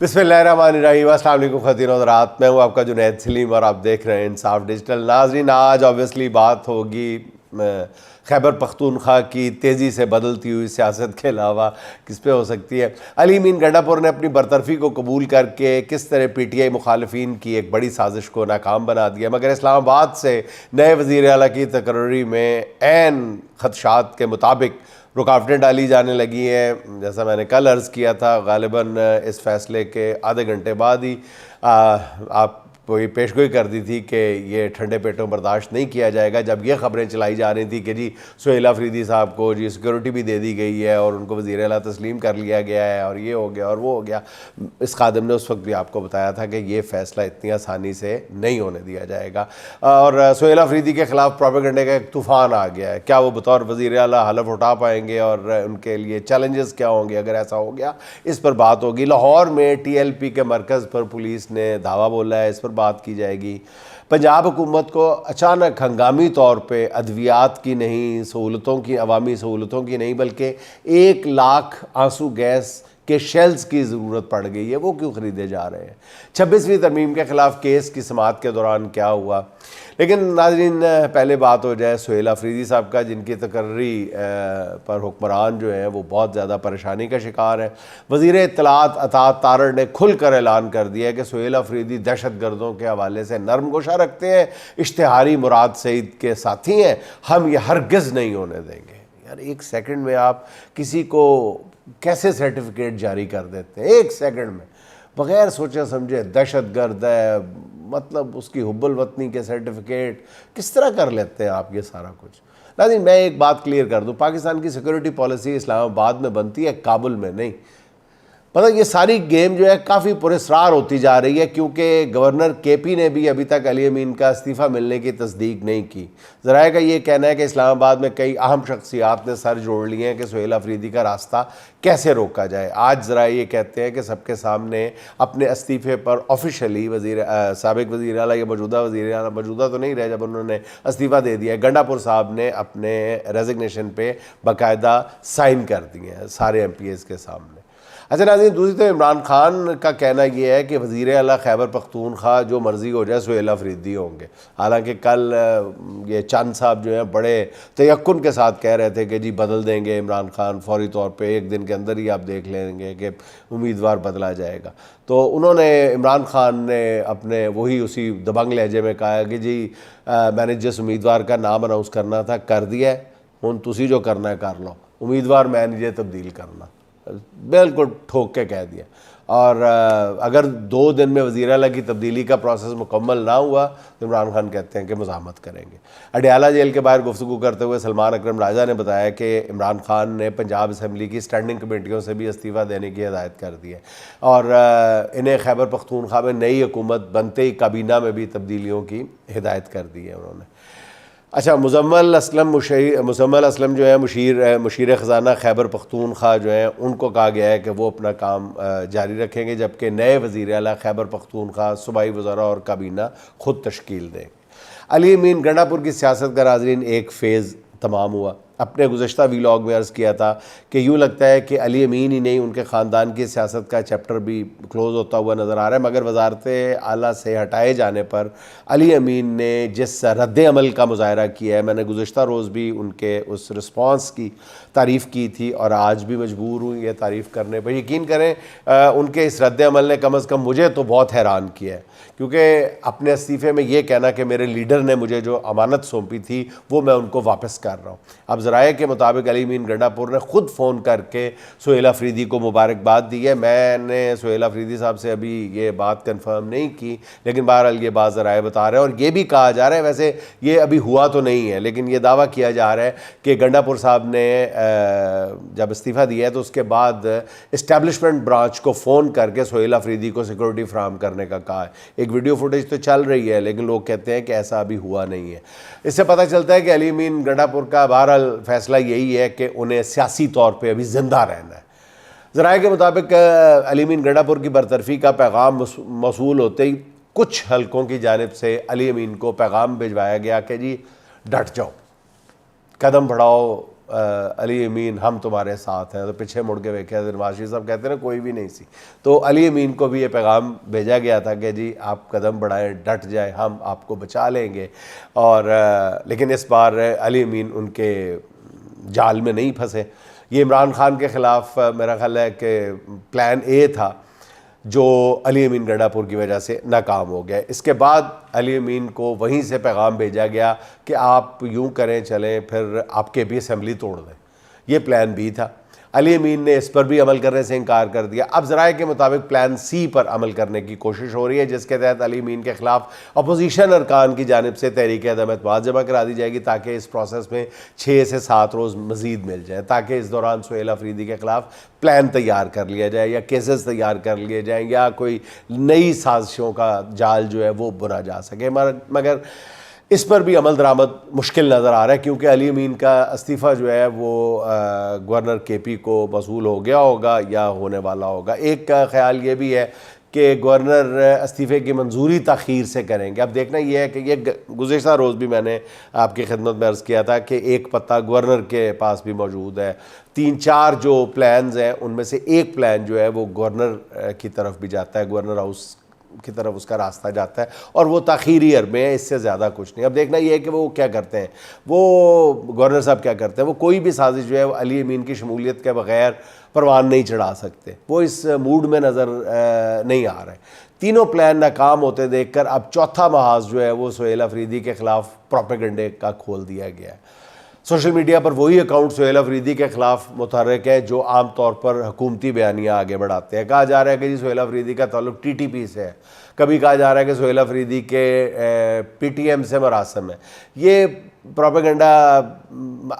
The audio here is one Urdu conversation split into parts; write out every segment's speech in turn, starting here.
بسم اللہ الرحمن الرحیم، السلام علیکم خواتین و حضرات، میں ہوں آپ کا جنید سلیم اور آپ دیکھ رہے ہیں انصاف ڈیجیٹل۔ ناظرین، آج آبویسلی بات ہوگی خیبر پختونخوا کی تیزی سے بدلتی ہوئی سیاست کے علاوہ کس پہ ہو سکتی ہے۔ علی امین گنڈا پور نے اپنی برطرفی کو قبول کر کے کس طرح پی ٹی آئی مخالفین کی ایک بڑی سازش کو ناکام بنا دیا، مگر اسلام آباد سے نئے وزیر اعلیٰ کی تقرری میں عین خدشات کے مطابق رکاوٹیں ڈالی جانے لگی ہیں۔ جیسا میں نے کل عرض کیا تھا، غالباً اس فیصلے کے آدھے گھنٹے بعد ہی آپ کو یہ پیشگوئی کر دی تھی کہ یہ ٹھنڈے پیٹوں برداشت نہیں کیا جائے گا، جب یہ خبریں چلائی جا رہی تھیں کہ جی سہیل آفریدی صاحب کو جی سیکورٹی بھی دے دی گئی ہے اور ان کو وزیر اعلیٰ تسلیم کر لیا گیا ہے اور یہ ہو گیا اور وہ ہو گیا۔ اس خادم نے اس وقت بھی آپ کو بتایا تھا کہ یہ فیصلہ اتنی آسانی سے نہیں ہونے دیا جائے گا، اور سہیل آفریدی کے خلاف پروپیگنڈے کا ایک طوفان آ گیا ہے۔ کیا وہ بطور وزیر اعلیٰ حلف اٹھا پائیں گے اور ان کے لیے چیلنجز کیا ہوں گے اگر ایسا ہو گیا؟ اس پر بات ہوگی۔ لاہور میں ٹی ایل پی کے مرکز پر پولیس نے دھاوا بولا ہے، اس پر بات کی جائے گی۔ پنجاب حکومت کو اچانک ہنگامی طور پہ ادویات کی نہیں، سہولتوں کی، عوامی سہولتوں کی نہیں، بلکہ 1,00,000 آنسو گیس کے شیلز کی ضرورت پڑ گئی ہے۔ وہ کیوں خریدے جا رہے ہیں؟ 26ویں ترمیم کے خلاف کیس کی سماعت کے دوران کیا ہوا؟ لیکن ناظرین، پہلے بات ہو جائے سہیل آفریدی صاحب کا، جن کی تقرری پر حکمران جو ہیں وہ بہت زیادہ پریشانی کا شکار ہے۔ وزیر اطلاعات عطاء تارڑ نے کھل کر اعلان کر دیا کہ سہیل آفریدی دہشت گردوں کے حوالے سے نرم گوشہ رکھتے ہیں، اشتہاری مراد سعید کے ساتھی ہیں، ہم یہ ہرگز نہیں ہونے دیں گے۔ یار ایک سیکنڈ میں آپ کسی کو کیسے سرٹیفکیٹ جاری کر دیتے ہیں؟ ایک سیکنڈ میں بغیر سوچے سمجھے دہشت گرد ہے، مطلب اس کی حب الوطنی کے سرٹیفکیٹ کس طرح کر لیتے ہیں آپ یہ سارا کچھ؟ لیکن میں ایک بات کلیئر کر دوں، پاکستان کی سیکورٹی پالیسی اسلام آباد میں بنتی ہے، کابل میں نہیں۔ پتہ یہ ساری گیم جو ہے کافی پراسرار ہوتی جا رہی ہے، کیونکہ گورنر کے پی نے بھی ابھی تک علی امین کا استعفیٰ ملنے کی تصدیق نہیں کی۔ ذرائع کا یہ کہنا ہے کہ اسلام آباد میں کئی اہم شخصیات نے سر جوڑ لیے ہیں کہ سہیل آفریدی کا راستہ کیسے روکا جائے۔ آج ذرائع یہ کہتے ہیں کہ سب کے سامنے اپنے استعفے پر آفیشلی سابق وزیر اعلیٰ یا موجودہ وزیر اعلیٰ، موجودہ تو نہیں رہے جب انہوں نے استعفیٰ دے دیا ہے، گنڈا پور صاحب نے اپنے ریزگنیشن پہ باقاعدہ سائن کر دیے ہیں سارے ایم پی ایز کے سامنے۔ اچھا ناظرین، دوسری تو عمران خان کا کہنا یہ ہے کہ وزیر اعلیٰ خیبر پختونخوا جو مرضی ہو جائے سہیل آفریدی ہوں گے۔ حالانکہ کل یہ چند صاحب جو ہیں بڑے تیقن کے ساتھ کہہ رہے تھے کہ جی بدل دیں گے عمران خان فوری طور پہ، ایک دن کے اندر ہی آپ دیکھ لیں گے کہ امیدوار بدلا جائے گا۔ تو انہوں نے، عمران خان نے اپنے وہی اسی دبنگ لہجے میں کہا کہ جی میں نے جس امیدوار کا نام اناؤنس کرنا تھا کر دیا ہے، ہن تسی جو کرنا ہے کر لو، امیدوار میں نہیں جے تبدیل کرنا، بالکل ٹھوک کے کہہ دیا۔ اور اگر 2 دن میں وزیر اعلیٰ کی تبدیلی کا پروسیس مکمل نہ ہوا تو عمران خان کہتے ہیں کہ مزاحمت کریں گے۔ اڈیالہ جیل کے باہر گفتگو کرتے ہوئے سلمان اکرم راجہ نے بتایا کہ عمران خان نے پنجاب اسمبلی کی اسٹینڈنگ کمیٹیوں سے بھی استعفیٰ دینے کی ہدایت کر دی ہے، اور انہیں خیبر پختونخوا میں نئی حکومت بنتے ہی کابینہ میں بھی تبدیلیوں کی ہدایت کر دی ہے انہوں نے۔ اچھا، مزمل اسلم جو ہے مشیر خزانہ خیبر پختونخوا جو ہیں، ان کو کہا گیا ہے کہ وہ اپنا کام جاری رکھیں گے، جبکہ نئے وزیر اعلیٰ خیبر پختونخوا صوبائی وزراء اور کابینہ خود تشکیل دیں گے۔ علی امین گنڈا پور کی سیاست کا ناظرین ایک فیز تمام ہوا۔ اپنے گزشتہ ویلاگ میں عرض کیا تھا کہ یوں لگتا ہے کہ علی امین ہی نہیں، ان کے خاندان کی سیاست کا چیپٹر بھی کلوز ہوتا ہوا نظر آ رہا ہے، مگر وزارت اعلیٰ سے ہٹائے جانے پر علی امین نے جس رد عمل کا مظاہرہ کیا ہے، میں نے گزشتہ روز بھی ان کے اس رسپانس کی تعریف کی تھی اور آج بھی مجبور ہوں یہ تعریف کرنے پہ۔ یقین کریں ان کے اس رد عمل نے کم از کم مجھے تو بہت حیران کیا ہے، کیونکہ اپنے استعفے میں یہ کہنا کہ میرے لیڈر نے مجھے جو امانت سونپی تھی وہ میں ان کو واپس کر رہا ہوں۔ اب ذرائع کے مطابق علی امین گنڈا پور نے خود فون کر کے سہیل آفریدی کو مبارکباد دی ہے۔ میں نے سہیل آفریدی صاحب سے ابھی یہ بات کنفرم نہیں کی، لیکن بہرحال یہ بات ذرائع بتا رہے ہیں، اور یہ بھی کہا جا رہا ہے، ویسے یہ ابھی ہوا تو نہیں ہے لیکن یہ دعویٰ کیا جا رہا ہے کہ گنڈا پور صاحب نے جب استعفیٰ دیا ہے تو اس کے بعد اسٹیبلشمنٹ برانچ کو فون کر کے سہیل آفریدی کو سیکورٹی فراہم کرنے کا کہا ہے۔ ایک ویڈیو فوٹیج تو چل رہی ہے لیکن لوگ کہتے ہیں کہ ایسا ابھی ہوا نہیں ہے۔ اس سے پتہ چلتا ہے کہ علی امین گنڈا پور کا بہرحال فیصلہ یہی ہے کہ انہیں سیاسی طور پہ ابھی زندہ رہنا ہے۔ ذرائع کے مطابق علی امین گنڈا پور کی برطرفی کا پیغام موصول ہوتے ہی کچھ حلقوں کی جانب سے علی امین کو پیغام بھجوایا گیا کہ جی ڈٹ جاؤ، قدم بڑھاؤ، علی امین ہم تمہارے ساتھ ہیں. تو پیچھے مڑ کے دیکھا نواز شریف صاحب کہتے ہیں نا کوئی بھی نہیں سی. تو علی امین کو بھی یہ پیغام بھیجا گیا تھا کہ جی آپ قدم بڑھائیں, ڈٹ جائیں, ہم آپ کو بچا لیں گے. اور لیکن اس بار علی امین ان کے جال میں نہیں پھنسے. یہ عمران خان کے خلاف میرا خیال ہے کہ پلان اے تھا جو علی امین گڈھا پور کی وجہ سے ناکام ہو گیا. اس کے بعد علی امین کو وہیں سے پیغام بھیجا گیا کہ آپ یوں کریں چلیں پھر آپ کے بھی اسمبلی توڑ دیں. یہ پلان بی تھا. علی امین نے اس پر بھی عمل کرنے سے انکار کر دیا. اب ذرائع کے مطابق پلان سی پر عمل کرنے کی کوشش ہو رہی ہے, جس کے تحت علی امین کے خلاف اپوزیشن ارکان کی جانب سے تحریک عدم اعتماد جمع کرا دی جائے گی, تاکہ اس پروسیس میں 6 سے 7 روز مزید مل جائے, تاکہ اس دوران سہیل آفریدی کے خلاف پلان تیار کر لیا جائے یا کیسز تیار کر لیے جائیں یا کوئی نئی سازشوں کا جال جو ہے وہ بنا جا سکے. مگر اس پر بھی عمل درآمد مشکل نظر آ رہا ہے, کیونکہ علی امین کا استعفیٰ جو ہے وہ گورنر کے پی کو موصول ہو گیا ہوگا یا ہونے والا ہوگا. ایک کا خیال یہ بھی ہے کہ گورنر استعفے کی منظوری تاخیر سے کریں گے. اب دیکھنا یہ ہے کہ یہ گزشتہ روز بھی میں نے آپ کی خدمت میں عرض کیا تھا کہ ایک پتہ گورنر کے پاس بھی موجود ہے. 3-4 جو پلانز ہیں ان میں سے ایک پلان جو ہے وہ گورنر کی طرف بھی جاتا ہے, گورنر ہاؤس کی طرف اس کا راستہ جاتا ہے, اور وہ تاخیری عرب میں ہے, اس سے زیادہ کچھ نہیں. اب دیکھنا یہ ہے کہ وہ کیا کرتے ہیں, وہ گورنر صاحب کیا کرتے ہیں. وہ کوئی بھی سازش جو ہے وہ علی امین کی شمولیت کے بغیر پروان نہیں چڑھا سکتے. وہ اس موڈ میں نظر نہیں آ رہے. تینوں پلان ناکام ہوتے دیکھ کر اب چوتھا محاذ جو ہے وہ سہیل آفریدی کے خلاف پروپیگنڈے کا کھول دیا گیا ہے. سوشل میڈیا پر وہی اکاؤنٹ سہیل آفریدی کے خلاف متحرک ہے جو عام طور پر حکومتی بیانیہ آگے بڑھاتے ہیں. کہا جا رہا ہے کہ جی سہیل آفریدی کا تعلق ٹی ٹی پی سے ہے, کبھی کہا جا رہا ہے کہ سہیل آفریدی کے پی ٹی ایم سے مراسم ہے. یہ پروپیگنڈا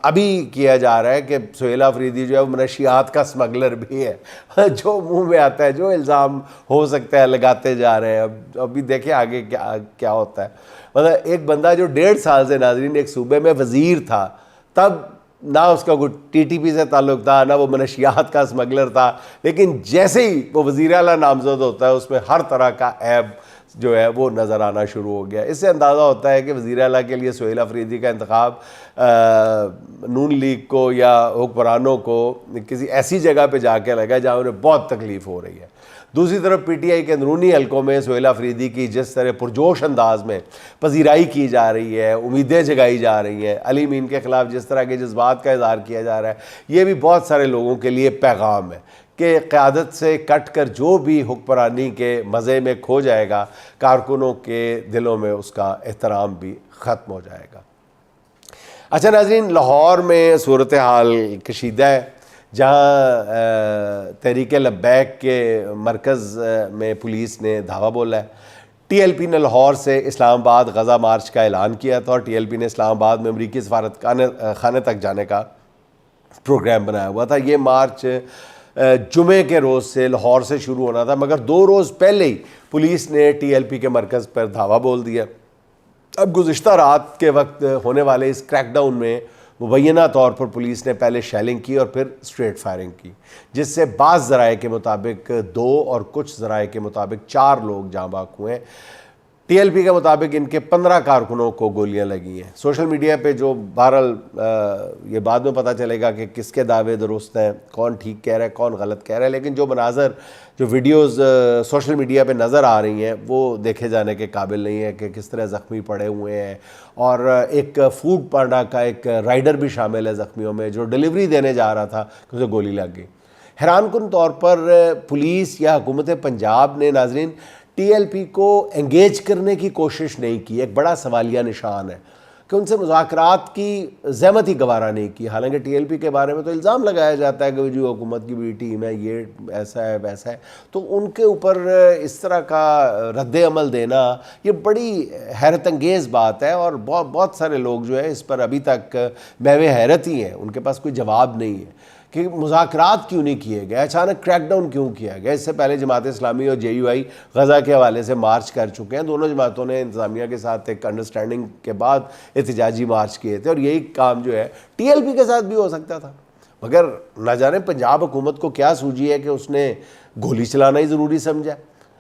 ابھی کیا جا رہا ہے کہ سہیل آفریدی جو ہے وہ منشیات کا اسمگلر بھی ہے. جو منہ میں آتا ہے, جو الزام ہو سکتا ہے لگاتے جا رہے ہیں. ابھی دیکھیں آگے کیا ہوتا ہے. مطلب ایک بندہ جو 1.5 سال سے ناظرین ایک صوبے میں وزیر تھا, تب نہ اس کا کوئی ٹی ٹی پی سے تعلق تھا, نہ وہ منشیات کا اسمگلر تھا, لیکن جیسے ہی وہ وزیر اعلیٰ نامزد ہوتا ہے اس میں ہر طرح کا عیب جو ہے وہ نظر آنا شروع ہو گیا. اس سے اندازہ ہوتا ہے کہ وزیر اعلیٰ کے لیے سہیل آفریدی کا انتخاب نون لیگ کو یا حکمرانوں کو کسی ایسی جگہ پہ جا کے لگا جہاں انہیں بہت تکلیف ہو رہی ہے. دوسری طرف پی ٹی آئی کے اندرونی حلقوں میں سہیل آفریدی کی جس طرح پرجوش انداز میں پذیرائی کی جا رہی ہے, امیدیں جگائی جا رہی ہیں, علی امین کے خلاف جس طرح کے جذبات کا اظہار کیا جا رہا ہے, یہ بھی بہت سارے لوگوں کے لیے پیغام ہے کہ قیادت سے کٹ کر جو بھی حکمرانی کے مزے میں کھو جائے گا, کارکنوں کے دلوں میں اس کا احترام بھی ختم ہو جائے گا. اچھا ناظرین, لاہور میں صورتحال کشیدہ ہے, جہاں تحریک لبیک کے مرکز میں پولیس نے دھاوا بولا ہے. ٹی ایل پی نے لاہور سے اسلام آباد غزہ مارچ کا اعلان کیا تھا, اور ٹی ایل پی نے اسلام آباد میں امریکی سفارت خانے تک جانے کا پروگرام بنایا ہوا تھا. یہ مارچ جمعے کے روز سے لاہور سے شروع ہونا تھا, مگر 2 روز پہلے ہی پولیس نے ٹی ایل پی کے مرکز پر دھاوا بول دیا. اب گزشتہ رات کے وقت ہونے والے اس کریک ڈاؤن میں مبینہ طور پر پولیس نے پہلے شیلنگ کی اور پھر اسٹریٹ فائرنگ کی, جس سے بعض ذرائع کے مطابق 2 اور کچھ ذرائع کے مطابق 4 لوگ جاں بحق ہوئے. ٹی ایل پی کے مطابق ان کے 15 کارکنوں کو گولیاں لگی ہیں. سوشل میڈیا پہ جو بہرحال یہ بعد میں پتہ چلے گا کہ کس کے دعوے درست ہیں, کون ٹھیک کہہ رہا ہے کون غلط کہہ رہا ہے, لیکن جو مناظر جو ویڈیوز سوشل میڈیا پہ نظر آ رہی ہیں وہ دیکھے جانے کے قابل نہیں ہے کہ کس طرح زخمی پڑے ہوئے ہیں. اور ایک فوڈ پانڈا کا ایک رائڈر بھی شامل ہے زخمیوں میں, جو ڈیلیوری دینے جا رہا تھا کہ اسے گولی لگ گئی. حیران کن طور پر پولیس یا حکومت پنجاب نے ناظرین ٹی ایل پی کو انگیج کرنے کی کوشش نہیں کی. ایک بڑا سوالیہ نشان ہے کہ ان سے مذاکرات کی زحمت ہی گوارا نہیں کی. حالانکہ ٹی ایل پی کے بارے میں تو الزام لگایا جاتا ہے کہ جو حکومت کی بڑی ٹیم ہے, یہ ایسا ہے ویسا ہے, تو ان کے اوپر اس طرح کا رد عمل دینا یہ بڑی حیرت انگیز بات ہے. اور بہت سارے لوگ جو ہے اس پر ابھی تک محو حیرت ہی ہیں, ان کے پاس کوئی جواب نہیں ہے کہ مذاکرات کیوں نہیں کیے گئے, اچانک کریک ڈاؤن کیوں کیا گیا. اس سے پہلے جماعت اسلامی اور جے یو آئی غزہ کے حوالے سے مارچ کر چکے ہیں. دونوں جماعتوں نے انتظامیہ کے ساتھ ایک انڈرسٹینڈنگ کے بعد احتجاجی مارچ کیے تھے, اور یہی کام جو ہے ٹی ایل پی کے ساتھ بھی ہو سکتا تھا. مگر نہ جانے پنجاب حکومت کو کیا سوجی ہے کہ اس نے گولی چلانا ہی ضروری سمجھا.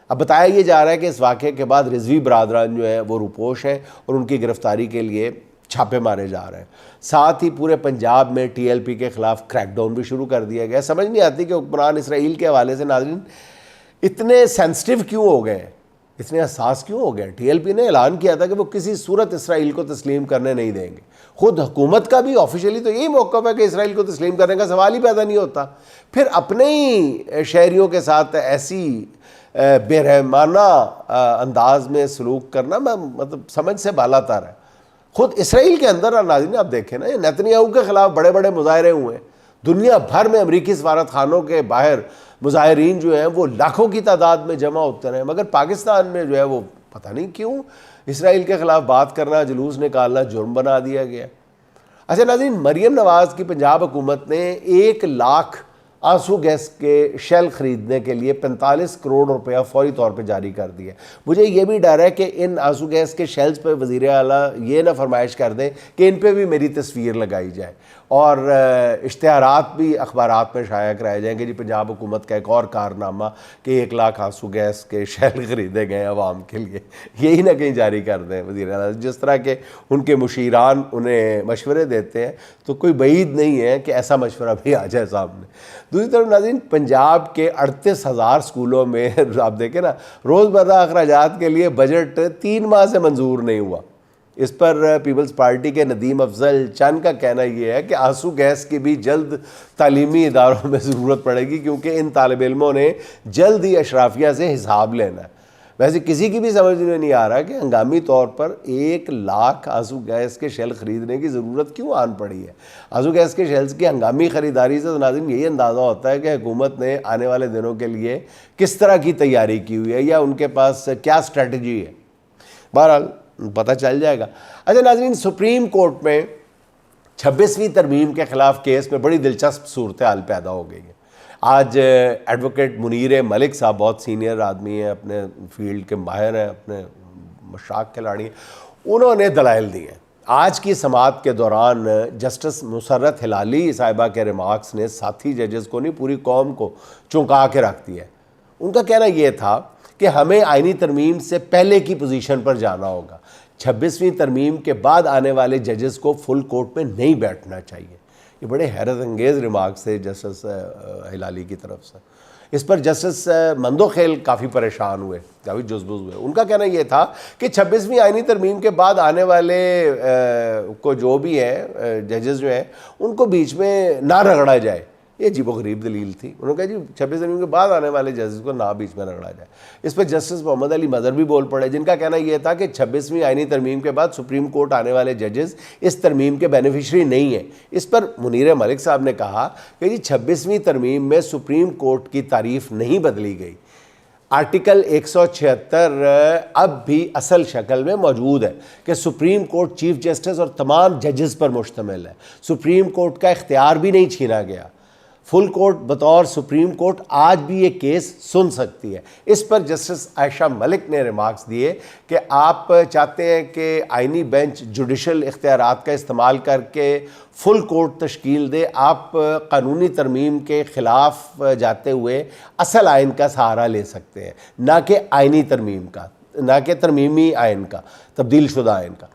اب بتایا یہ جا رہا ہے کہ اس واقعے کے بعد رضوی برادران جو ہے وہ روپوش ہیں اور ان کی گرفتاری کے لیے چھاپے مارے جا رہے ہیں. ساتھ ہی پورے پنجاب میں ٹی ایل پی کے خلاف کریک ڈاؤن بھی شروع کر دیا گیا. سمجھ نہیں آتی کہ حکمران اسرائیل کے حوالے سے ناظرین اتنے سینسٹیو کیوں ہو گئے ہیں, اتنے حساس کیوں ہو گئے. ٹی ایل پی نے اعلان کیا تھا کہ وہ کسی صورت اسرائیل کو تسلیم کرنے نہیں دیں گے. خود حکومت کا بھی آفیشیلی تو یہی موقف ہے کہ اسرائیل کو تسلیم کرنے کا سوال ہی پیدا نہیں ہوتا. پھر اپنے ہی شہریوں کے ساتھ ایسی بے رحمانہ انداز میں سلوک کرنا مطلب سمجھ سے بالا تر ہے. خود اسرائیل کے اندر ناظرین آپ دیکھیں نا, نیتن یاہو کے خلاف بڑے بڑے مظاہرے ہوئے ہیں. دنیا بھر میں امریکی سفارت خانوں کے باہر مظاہرین جو ہیں وہ لاکھوں کی تعداد میں جمع ہوتے رہے, مگر پاکستان میں جو ہے وہ پتہ نہیں کیوں اسرائیل کے خلاف بات کرنا, جلوس نکالنا جرم بنا دیا گیا. اچھا ناظرین, مریم نواز کی پنجاب حکومت نے 1 لاکھ آنسو گیس کے شیل خریدنے کے لیے 45 کروڑ روپیہ فوری طور پہ جاری کر دیا. مجھے یہ بھی ڈر ہے کہ ان آنسو گیس کے شیلز پہ وزیر اعلیٰ یہ نہ فرمائش کر دیں کہ ان پہ بھی میری تصویر لگائی جائے اور اشتہارات بھی اخبارات میں شائع کرائے جائیں کہ جی پنجاب حکومت کا ایک اور کارنامہ کہ 1 لاکھ آنسو گیس کے شیل خریدے گئے عوام کے لیے. یہی نہ کہیں جاری کر دیں وزیر اعلیٰ. جس طرح کے ان کے مشیران انہیں مشورے دیتے ہیں تو کوئی بعید نہیں ہے کہ ایسا مشورہ بھی آ جائے سامنے. دوسری طرف ناظرین, پنجاب کے 38,000 اسکولوں میں آپ دیکھیں نا روزمرہ اخراجات کے لیے بجٹ 3 ماہ سے منظور نہیں ہوا. اس پر پیپلز پارٹی کے ندیم افضل چند کا کہنا یہ ہے کہ آنسو گیس کی بھی جلد تعلیمی اداروں میں ضرورت پڑے گی کیونکہ ان طالب علموں نے جلد ہی اشرافیہ سے حساب لینا ہے. ویسے کسی کی بھی سمجھ میں نہیں آ رہا کہ ہنگامی طور پر 1 لاکھ آنسو گیس کے شیل خریدنے کی ضرورت کیوں آن پڑی ہے. آنسو گیس کے شیلز کی ہنگامی خریداری سے ناظرین یہی اندازہ ہوتا ہے کہ حکومت نے آنے والے دنوں کے لیے کس طرح کی تیاری کی ہوئی ہے یا ان کے پاس کیا اسٹریٹجی ہے. بہرحال پتہ چل جائے گا. اچھا ناظرین, سپریم کورٹ میں 26ویں ترمیم کے خلاف کیس میں بڑی دلچسپ صورتحال پیدا ہو گئی ہے. آج ایڈوکیٹ منیر ملک صاحب بہت سینئر آدمی ہیں, اپنے فیلڈ کے ماہر ہیں, اپنے مشاق کھلاڑی ہیں, انہوں نے دلائل دی ہیں. آج کی سماعت کے دوران جسٹس مسرت ہلالی صاحبہ کے ریمارکس نے ساتھی ججز کو نہیں پوری قوم کو چونکا کے رکھ دیا ہے. ان کا کہنا یہ تھا کہ ہمیں آئینی ترمیم سے پہلے کی پوزیشن پر جانا ہوگا. 26ویں ترمیم کے بعد آنے والے ججز کو فل کورٹ میں نہیں بیٹھنا چاہیے. یہ بڑے حیرت انگیز ریمارکس تھے جسٹس ہلالی کی طرف سے. اس پر جسٹس مندوخیل کافی پریشان ہوئے, کافی جزبز ہوئے. ان کا کہنا یہ تھا کہ 26ویں آئینی ترمیم کے بعد آنے والے کو جو بھی ہے ججز جو ہیں ان کو بیچ میں نہ رگڑا جائے. یہ عجیب و غریب دلیل تھی. انہوں نے کہا جی 26 ترمیم کے بعد آنے والے ججز کو نہ بیچ میں رگڑا جائے. اس پہ جسٹس محمد علی مظہر بھی بول پڑے, جن کا کہنا یہ تھا کہ 26ویں آئینی ترمیم کے بعد سپریم کورٹ آنے والے ججز اس ترمیم کے بینیفیشری نہیں ہیں. اس پر منیر ملک صاحب نے کہا کہ جی 26ویں ترمیم میں سپریم کورٹ کی تعریف نہیں بدلی گئی. آرٹیکل 176 اب بھی اصل شکل میں موجود ہے کہ سپریم کورٹ چیف جسٹس اور تمام ججز پر مشتمل ہے. سپریم کورٹ کا اختیار بھی نہیں چھینا گیا. فل کورٹ بطور سپریم کورٹ آج بھی یہ کیس سن سکتی ہے. اس پر جسٹس عائشہ ملک نے ریمارکس دیے کہ آپ چاہتے ہیں کہ آئینی بینچ جوڈیشل اختیارات کا استعمال کر کے فل کورٹ تشکیل دے. آپ قانونی ترمیم کے خلاف جاتے ہوئے اصل آئین کا سہارا لے سکتے ہیں, نہ کہ آئینی ترمیم کا, نہ کہ ترمیمی آئین کا, تبدیل شدہ آئین کا.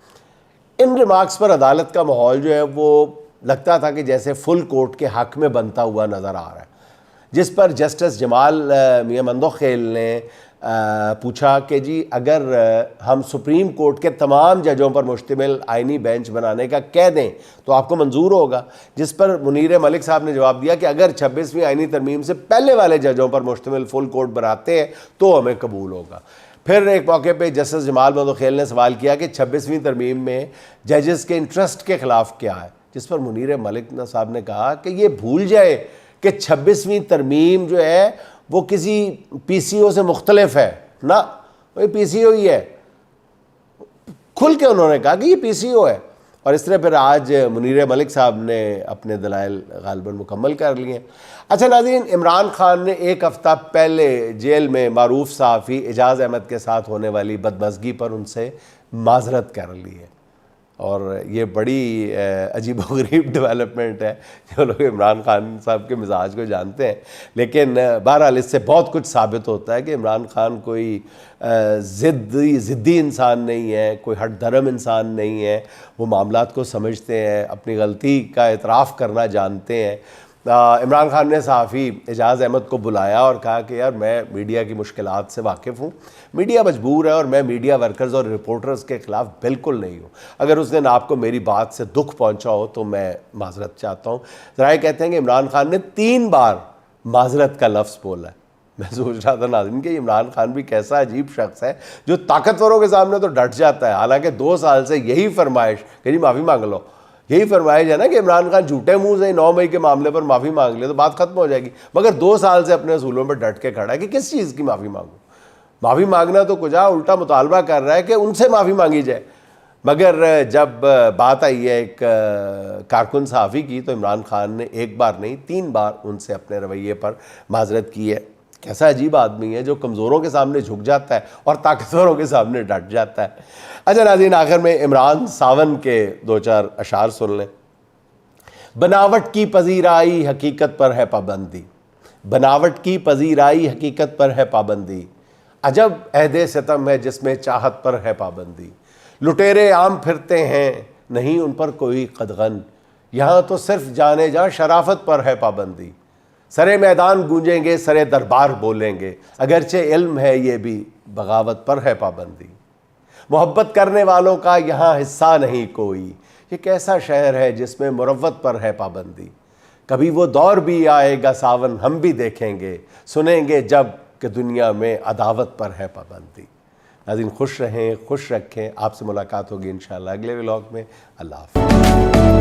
ان ریمارکس پر عدالت کا ماحول جو ہے وہ لگتا تھا کہ جیسے فل کورٹ کے حق میں بنتا ہوا نظر آ رہا ہے. جس پر جسٹس جمال میاں مندوخیل نے پوچھا کہ جی اگر ہم سپریم کورٹ کے تمام ججوں پر مشتمل آئینی بینچ بنانے کا کہہ دیں تو آپ کو منظور ہوگا. جس پر منیر ملک صاحب نے جواب دیا کہ اگر 26ویں آئینی ترمیم سے پہلے والے ججوں پر مشتمل فل کورٹ بناتے ہیں تو ہمیں قبول ہوگا. پھر ایک موقع پہ جسٹس جمال مندوخیل نے سوال کیا کہ 26ویں ترمیم میں ججز کے انٹرسٹ کے خلاف کیا ہے. جس پر منیر ملک صاحب نے کہا کہ یہ بھول جائے کہ 26ویں ترمیم جو ہے وہ کسی پی سی او سے مختلف ہے. نہ وہ پی سی او ہی ہے. کھل کے انہوں نے کہا کہ یہ پی سی او ہے. اور اس طرح پھر آج منیر ملک صاحب نے اپنے دلائل غالباً مکمل کر لیے. اچھا ناظرین, عمران خان نے 1 ہفتہ پہلے جیل میں معروف صحافی اعجاز احمد کے ساتھ ہونے والی بدمزگی پر ان سے معذرت کر لی ہے اور یہ بڑی عجیب و غریب ڈیولپمنٹ ہے جو لوگ عمران خان صاحب کے مزاج کو جانتے ہیں. لیکن بہرحال اس سے بہت کچھ ثابت ہوتا ہے کہ عمران خان کوئی ضدی انسان نہیں ہے, کوئی ہٹ دھرم انسان نہیں ہے. وہ معاملات کو سمجھتے ہیں, اپنی غلطی کا اعتراف کرنا جانتے ہیں. عمران خان نے صحافی اعجاز احمد کو بلایا اور کہا کہ یار میں میڈیا کی مشکلات سے واقف ہوں, میڈیا مجبور ہے اور میں میڈیا ورکرز اور رپورٹرز کے خلاف بالکل نہیں ہوں. اگر اس دن آپ کو میری بات سے دکھ پہنچا ہو تو میں معذرت چاہتا ہوں. ذرائع کہتے ہیں کہ عمران خان نے 3 بار معذرت کا لفظ بولا ہے. میں سوچ رہا تھا ناظرین کہ عمران خان بھی کیسا عجیب شخص ہے جو طاقتوروں کے سامنے تو ڈٹ جاتا ہے, حالانکہ 2 سال سے یہی فرمائش کہ جی معافی مانگ لو, یہی فرمائش ہے نا کہ عمران خان جھوٹے منہ سے 9 مئی کے معاملے پر معافی مانگ لے تو بات ختم ہو جائے گی. مگر 2 سال سے اپنے اصولوں پر ڈٹ کے کھڑا ہے کہ کس چیز کی معافی مانگوں. معافی مانگنا تو کجا, الٹا مطالبہ کر رہا ہے کہ ان سے معافی مانگی جائے. مگر جب بات آئی ہے ایک کارکن صحافی کی تو عمران خان نے 1 بار نہیں 3 بار ان سے اپنے رویے پر معذرت کی ہے. کیسا عجیب آدمی ہے جو کمزوروں کے سامنے جھک جاتا ہے اور طاقتوروں کے سامنے ڈٹ جاتا ہے. اچھا ناظرین, آخر میں عمران ساون کے 2-4 اشعار سن لیں. بناوٹ کی پذیرائی حقیقت پر ہے پابندی, بناوٹ کی پذیرائی حقیقت پر ہے پابندی, عجب عہد ستم ہے جس میں چاہت پر ہے پابندی. لٹیرے عام پھرتے ہیں نہیں ان پر کوئی قدغن, یہاں تو صرف جانے جا شرافت پر ہے پابندی. سرے میدان گونجیں گے سرے دربار بولیں گے, اگرچہ علم ہے یہ بھی بغاوت پر ہے پابندی. محبت کرنے والوں کا یہاں حصہ نہیں کوئی, یہ کیسا شہر ہے جس میں مروت پر ہے پابندی. کبھی وہ دور بھی آئے گا ساون ہم بھی دیکھیں گے, سنیں گے جب کہ دنیا میں عداوت پر ہے پابندی. ناظرین خوش رہیں, خوش رکھیں. آپ سے ملاقات ہوگی انشاءاللہ اگلے ولاگ میں. اللہ حافظ.